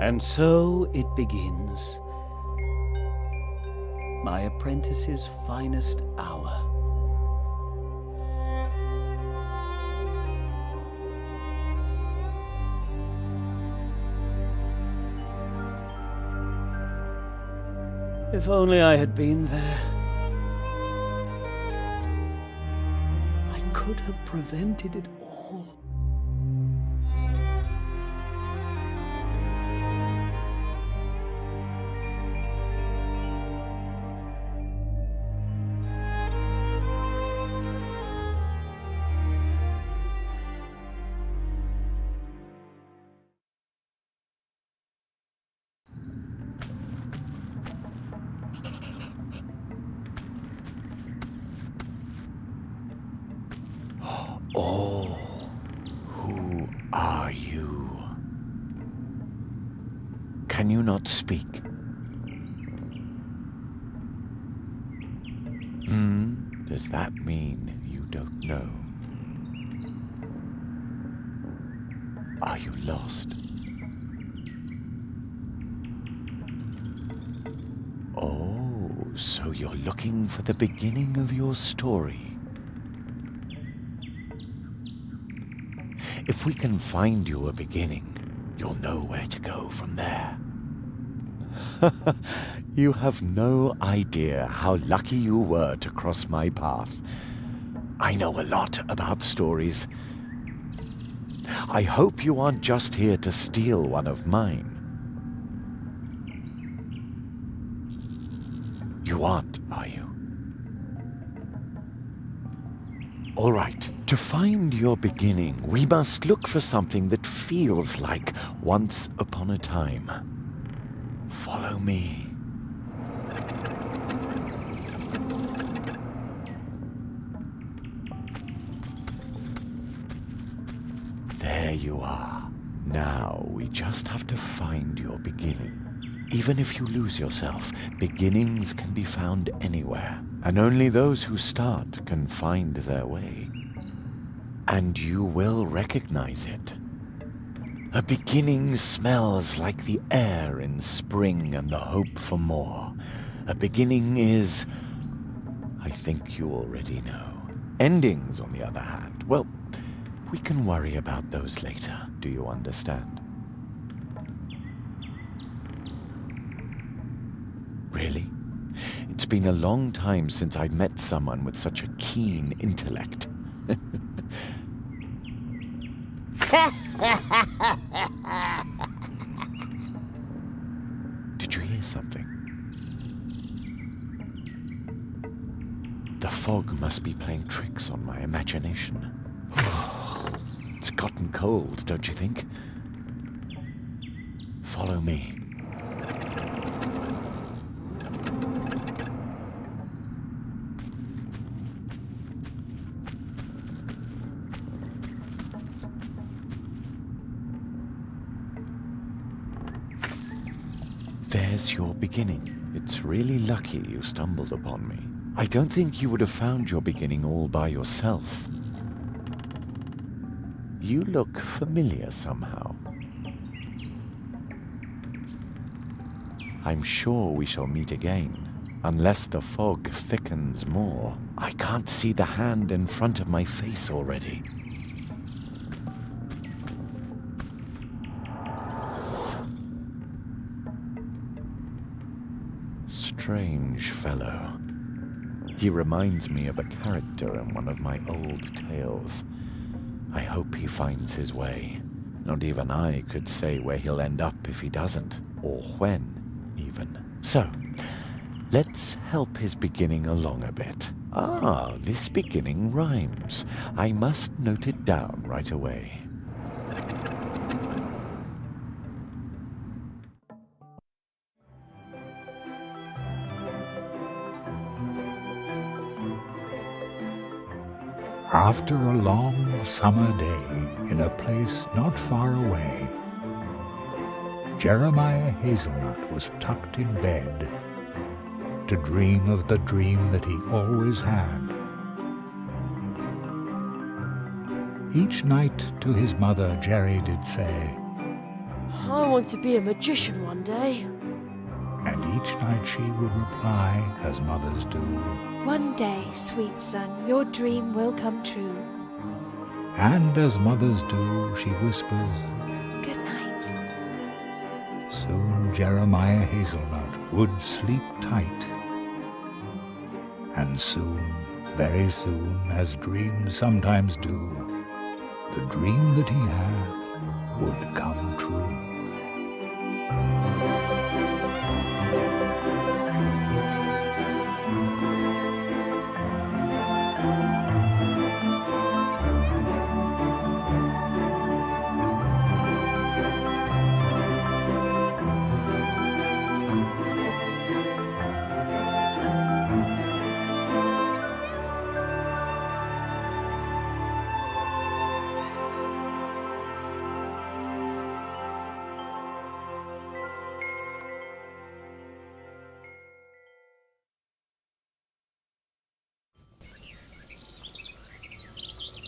And so it begins. My apprentice's finest hour. If only I had been there. I could have prevented it all. Oh, who are you? Can you not speak? Does that mean you don't know? Are you lost? Oh, so you're looking for the beginning of your story. If we can find you a beginning, you'll know where to go from there. You have no idea how lucky you were to cross my path. I know a lot about stories. I hope you aren't just here to steal one of mine. You aren't, are you? All right, to find your beginning, we must look for something that feels like once upon a time. Follow me. There you are. Now we just have to find your beginning. Even if you lose yourself, beginnings can be found anywhere, and only those who start can find their way. And you will recognize it. A beginning smells like the air in spring and the hope for more. A beginning is, I think you already know. Endings, on the other hand, well, we can worry about those later. Do you understand? Really? It's been a long time since I met someone with such a keen intellect. Did you hear something? The fog must be playing tricks on my imagination. It's gotten cold, don't you think? Follow me. There's your beginning. It's really lucky you stumbled upon me. I don't think you would have found your beginning all by yourself. You look familiar somehow. I'm sure we shall meet again, unless the fog thickens more. I can't see the hand in front of my face already. Strange fellow. He reminds me of a character in one of my old tales. I hope he finds his way. Not even I could say where he'll end up if he doesn't, or when, even. So, let's help his beginning along a bit. Ah, this beginning rhymes. I must note it down right away. After a long summer day in a place not far away, Jeremiah Hazelnut was tucked in bed to dream of the dream that he always had. Each night to his mother Jerry did say, I want to be a magician one day. And each night she would reply, as mothers do. One day, sweet son, your dream will come true. And as mothers do, she whispers, Good night. Soon Jeremiah Hazelnut would sleep tight. And soon, very soon, as dreams sometimes do, the dream that he had would come true.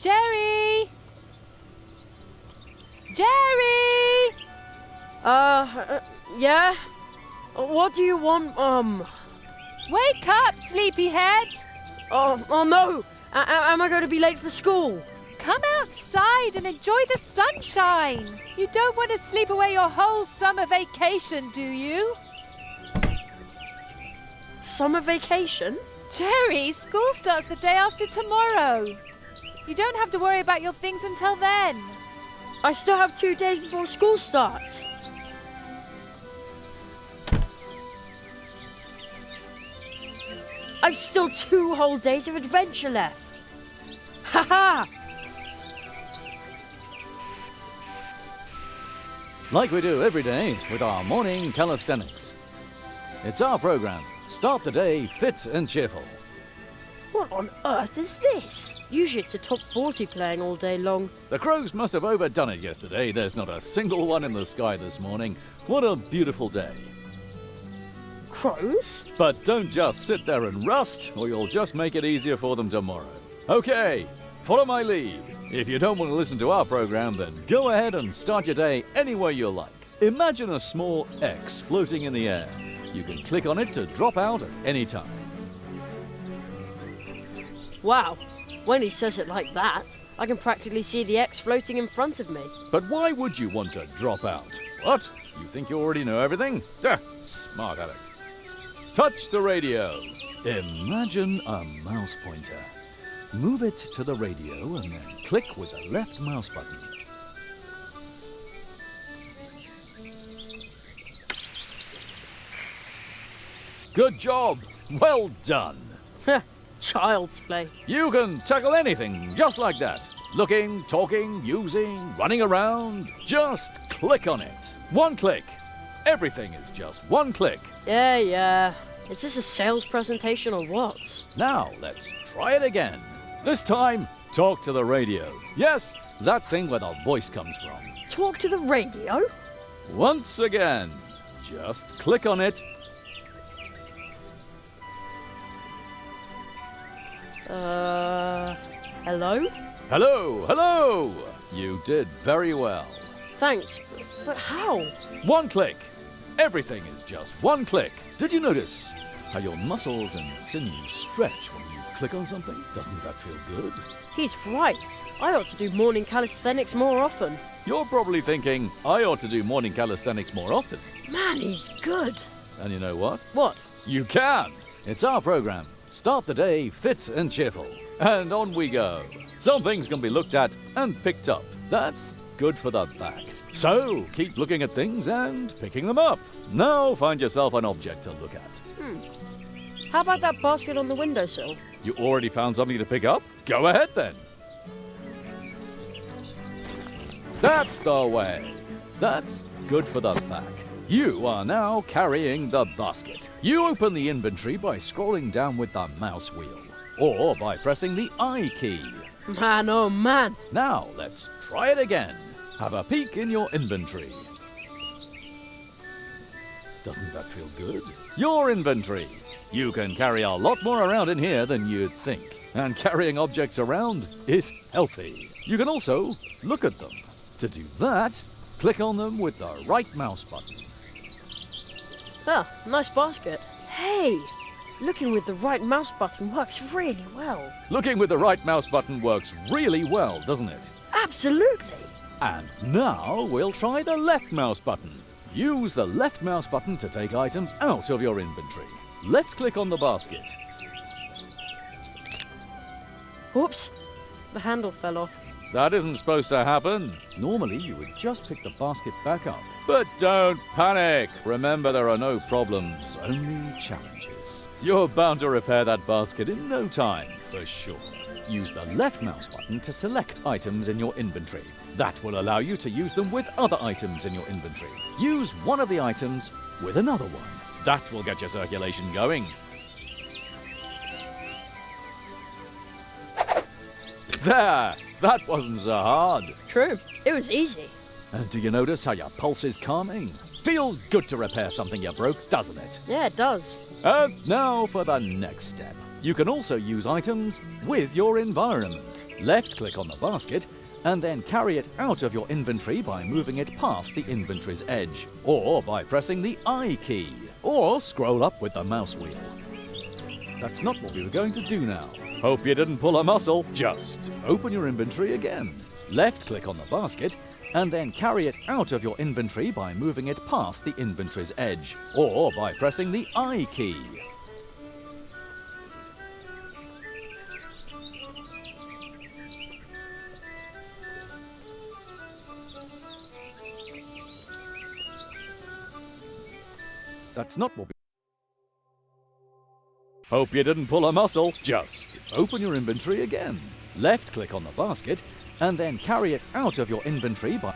Jerry! Jerry! Yeah? What do you want, Wake up, sleepyhead! Oh no! Am I going to be late for school? Come outside and enjoy the sunshine. You don't want to sleep away your whole summer vacation, do you? Summer vacation? Jerry, school starts the day after tomorrow. You don't have to worry about your things until then. I still have 2 days before school starts. I've still 2 whole days of adventure left. Ha-ha! Like we do every day with our morning calisthenics. It's our program. Start the day fit and cheerful. What on earth is this? Usually it's the top 40 playing all day long. The crows must have overdone it yesterday. There's not a single one in the sky this morning. What a beautiful day. Crows? But don't just sit there and rust, or you'll just make it easier for them tomorrow. Okay, follow my lead. If you don't want to listen to our program, then go ahead and start your day any way you like. Imagine a small X floating in the air. You can click on it to drop out at any time. Wow, when he says it like that, I can practically see the X floating in front of me. But why would you want to drop out? What? You think you already know everything? Smart aleck. Touch the radio. Imagine a mouse pointer. Move it to the radio and then click with the left mouse button. Good job. Well done. Child's play. You can tackle anything just like that. Looking, talking, using, running around. Just click on it. One click. Everything is just one click. Yeah. Is this a sales presentation or what? Now, let's try it again. This time, talk to the radio. Yes, that thing where the voice comes from. Talk to the radio? Once again, just click on it. Hello? Hello! You did very well. Thanks, but how? One click. Everything is just one click. Did you notice how your muscles and sinews stretch when you click on something? Doesn't that feel good? He's right. I ought to do morning calisthenics more often. You're probably thinking, I ought to do morning calisthenics more often. Man, he's good. And you know what? What? You can. It's our program. Start the day fit and cheerful. And on we go. Some things can be looked at and picked up. That's good for the back. So keep looking at things and picking them up. Now find yourself an object to look at. How about that basket on the windowsill? You already found something to pick up? Go ahead then. That's the way. That's good for the back. You are now carrying the basket. You open the inventory by scrolling down with the mouse wheel, or by pressing the I key. Man, oh man. Now let's try it again. Have a peek in your inventory. Doesn't that feel good? Your inventory. You can carry a lot more around in here than you'd think. And carrying objects around is healthy. You can also look at them. To do that, Click on them with the right mouse button. Ah, nice basket. Hey, looking with the right mouse button works really well. Looking with the right mouse button works really well, doesn't it? Absolutely. And now we'll try the left mouse button. Use the left mouse button to take items out of your inventory. Left-click on the basket. Oops, the handle fell off. That isn't supposed to happen. Normally, you would just pick the basket back up. But don't panic. Remember, there are no problems, only challenges. You're bound to repair that basket in no time, for sure. Use the left mouse button to select items in your inventory. That will allow you to use them with other items in your inventory. Use one of the items with another one. That will get your circulation going. There! That wasn't so hard. True, it was easy. And do you notice how your pulse is calming? Feels good to repair something you broke, doesn't it? Yeah, it does. And now for the next step. You can also use items with your environment. Left-click on the basket and then carry it out of your inventory by moving it past the inventory's edge, or by pressing the I key, or scroll up with the mouse wheel. That's not what we were going to do now. Hope you didn't pull a muscle. Just open your inventory again. Left-click on the basket and then carry it out of your inventory by moving it past the inventory's edge, or by pressing the I key. That's not what we... Hope you didn't pull a muscle. Just open your inventory again. Left-click on the basket and then carry it out of your inventory by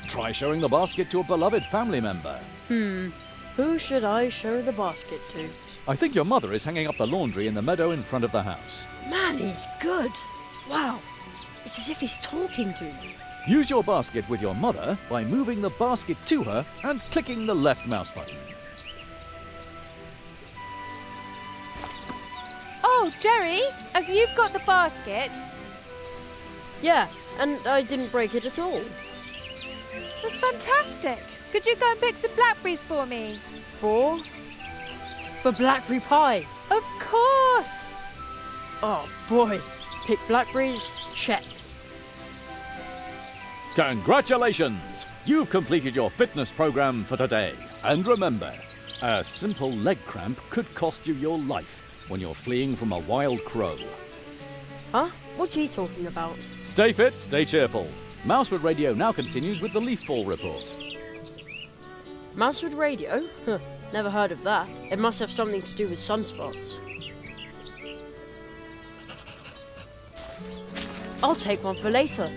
Try showing the basket to a beloved family member. Who should I show the basket to? I think your mother is hanging up the laundry in the meadow in front of the house. Man, he's good. Wow, it's as if he's talking to me. Use your basket with your mother by moving the basket to her and clicking the left mouse button. Oh, Jerry, as you've got the basket, Yeah, and I didn't break it at all. that's fantastic. Could you go and pick some blackberries for me? For blackberry pie. Of course. Oh boy, pick blackberries, check. Congratulations! You've completed your fitness program for today. And remember, a simple leg cramp could cost you your life when you're fleeing from a wild crow. Huh? What's he talking about? Stay fit, stay cheerful. Mousewood Radio now continues with the leaf fall report. Mousewood Radio? Huh, never heard of that. It must have something to do with sunspots. I'll take one for later.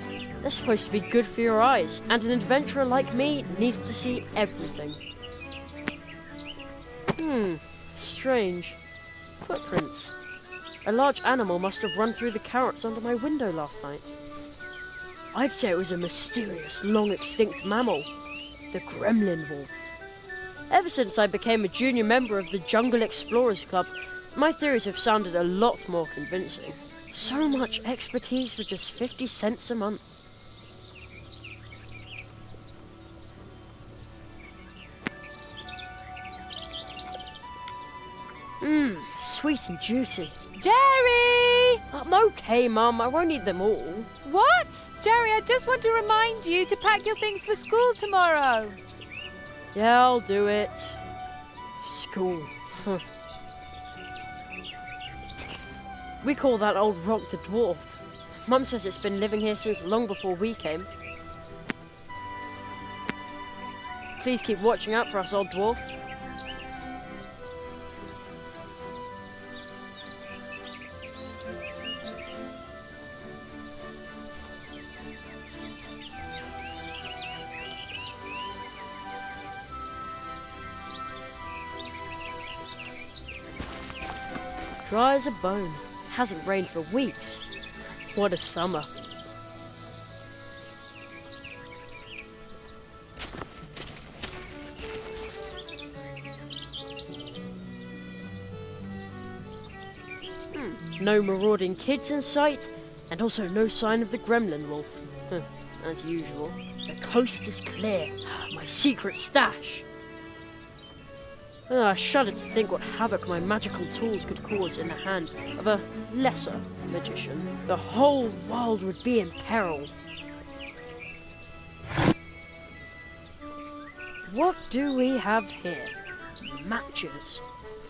They're supposed to be good for your eyes, and an adventurer like me needs to see everything. Strange. Footprints. A large animal must have run through the carrots under my window last night. I'd say it was a mysterious, long-extinct mammal. The gremlin wolf. Ever since I became a junior member of the Jungle Explorers Club, my theories have sounded a lot more convincing. So much expertise for just 50 cents a month. Sweet and juicy. Jerry! I'm okay, Mum. I won't eat them all. What? Jerry, I just want to remind you to pack your things for school tomorrow. Yeah, I'll do it. School. Huh. We call that old rock the dwarf. Mum says it's been living here since long before we came. Please keep watching out for us, old dwarf. Dry as a bone. Hasn't rained for weeks. What a summer. No marauding kids in sight, And also no sign of the gremlin wolf. As usual. The coast is clear. My secret stash. I shudder to think what havoc my magical tools could cause in the hands of a lesser magician. The whole world would be in peril. What do we have here? Matches,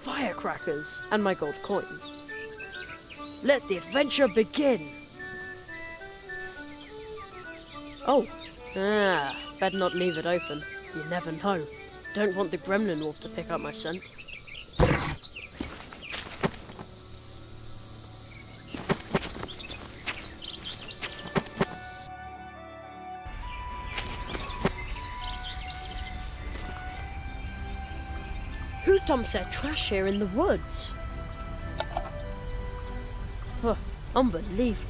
firecrackers, and my gold coin. Let the adventure begin! Oh, better not leave it open. You never know. Don't want the gremlin wolf to pick up my scent. Who dumps their trash here in the woods? Unbelievable.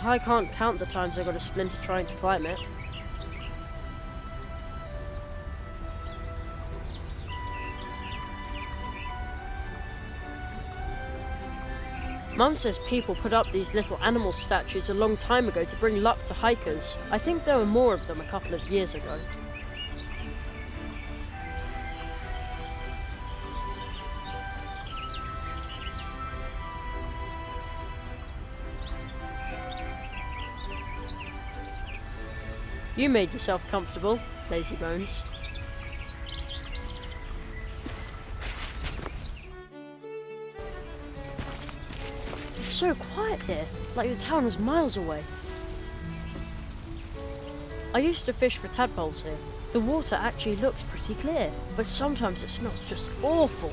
I can't count the times I got a splinter trying to climb it. Mum says people put up these little animal statues a long time ago to bring luck to hikers. I think there were more of them a couple of years ago. You made yourself comfortable, lazy bones. It's so quiet here, like the town was miles away. I used to fish for tadpoles here. The water actually looks pretty clear, but sometimes it smells just awful.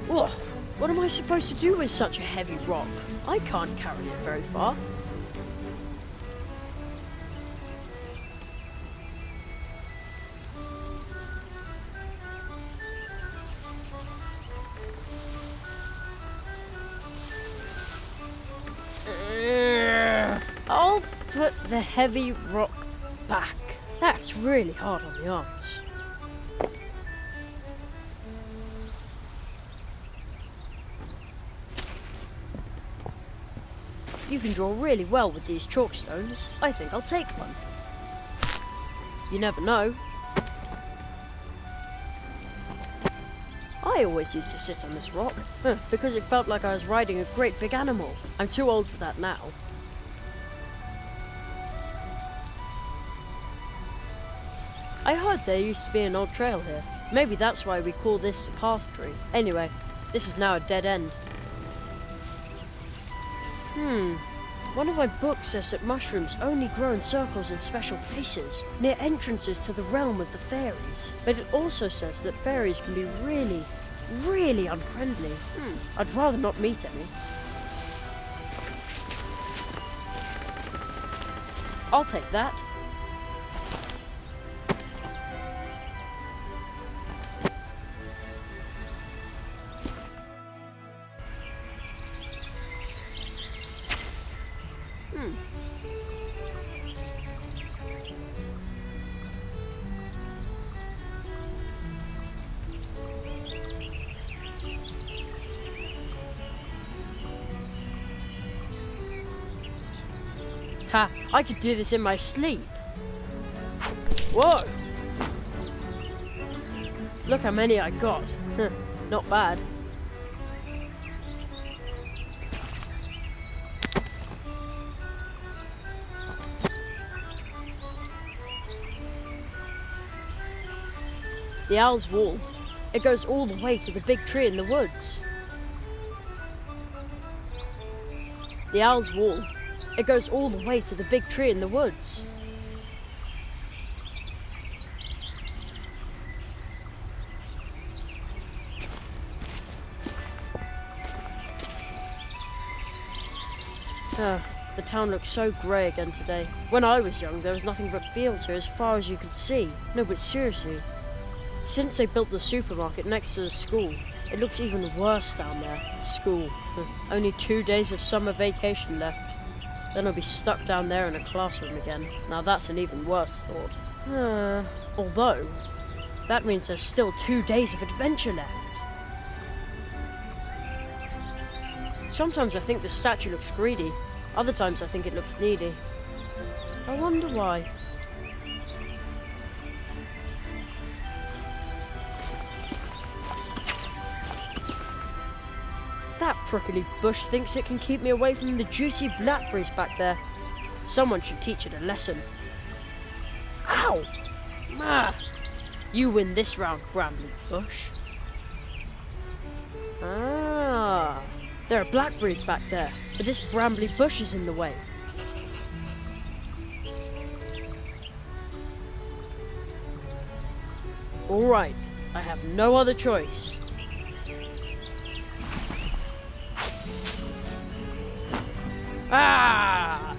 Whoa, what am I supposed to do with such a heavy rock? I can't carry it very far. I'll put the heavy rock back. That's really hard on the arms. You can draw really well with these chalk stones. I think I'll take one. You never know. I always used to sit on this rock, because it felt like I was riding a great big animal. I'm too old for that now. I heard there used to be an old trail here. Maybe that's why we call this a path tree. Anyway, this is now a dead end. One of my books says that mushrooms only grow in circles in special places, near entrances to the realm of the fairies. But it also says that fairies can be really, really unfriendly. I'd rather not meet any. I'll take that. Ha! I could do this in my sleep. Whoa! Look how many I got. Not bad. The owl's wall. It goes all the way to the big tree in the woods. The owl's wall. It goes all the way to the big tree in the woods. The town looks so grey again today. When I was young, there was nothing but fields here as far as you could see. No, but seriously, since they built the supermarket next to the school, it looks even worse down there. School. Only 2 days of summer vacation left. Then I'll be stuck down there in a classroom again. Now that's an even worse thought. Although, That means there's still 2 days of adventure left. Sometimes I think the statue looks greedy, other times I think it looks needy. I wonder why. That prickly bush thinks it can keep me away from the juicy blackberries back there. Someone should teach it a lesson. Ow! Ah! You win this round, brambly bush. Ah! There are blackberries back there, but this brambly bush is in the way. Alright, I have no other choice. Ah!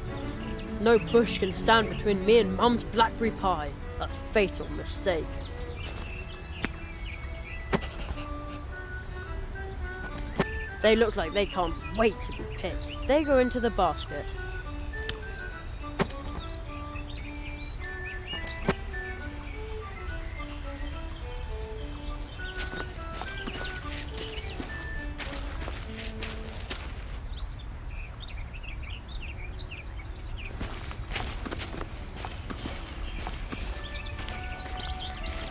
No bush can stand between me and Mum's blackberry pie. A fatal mistake. They look like they can't wait to be picked. They go into the basket.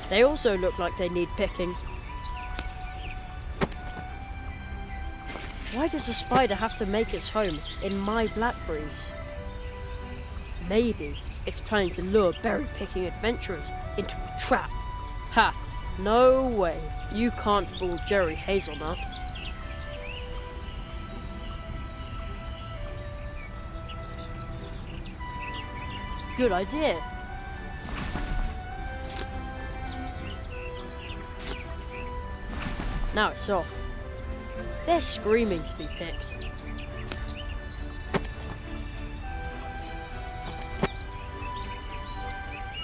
They also look like they need picking. Why does a spider have to make its home in my blackberries? Maybe it's planning to lure berry-picking adventurers into a trap. Ha! No way. You can't fool Jerry Hazelnut. Good idea. Now it's off. They're screaming to be picked.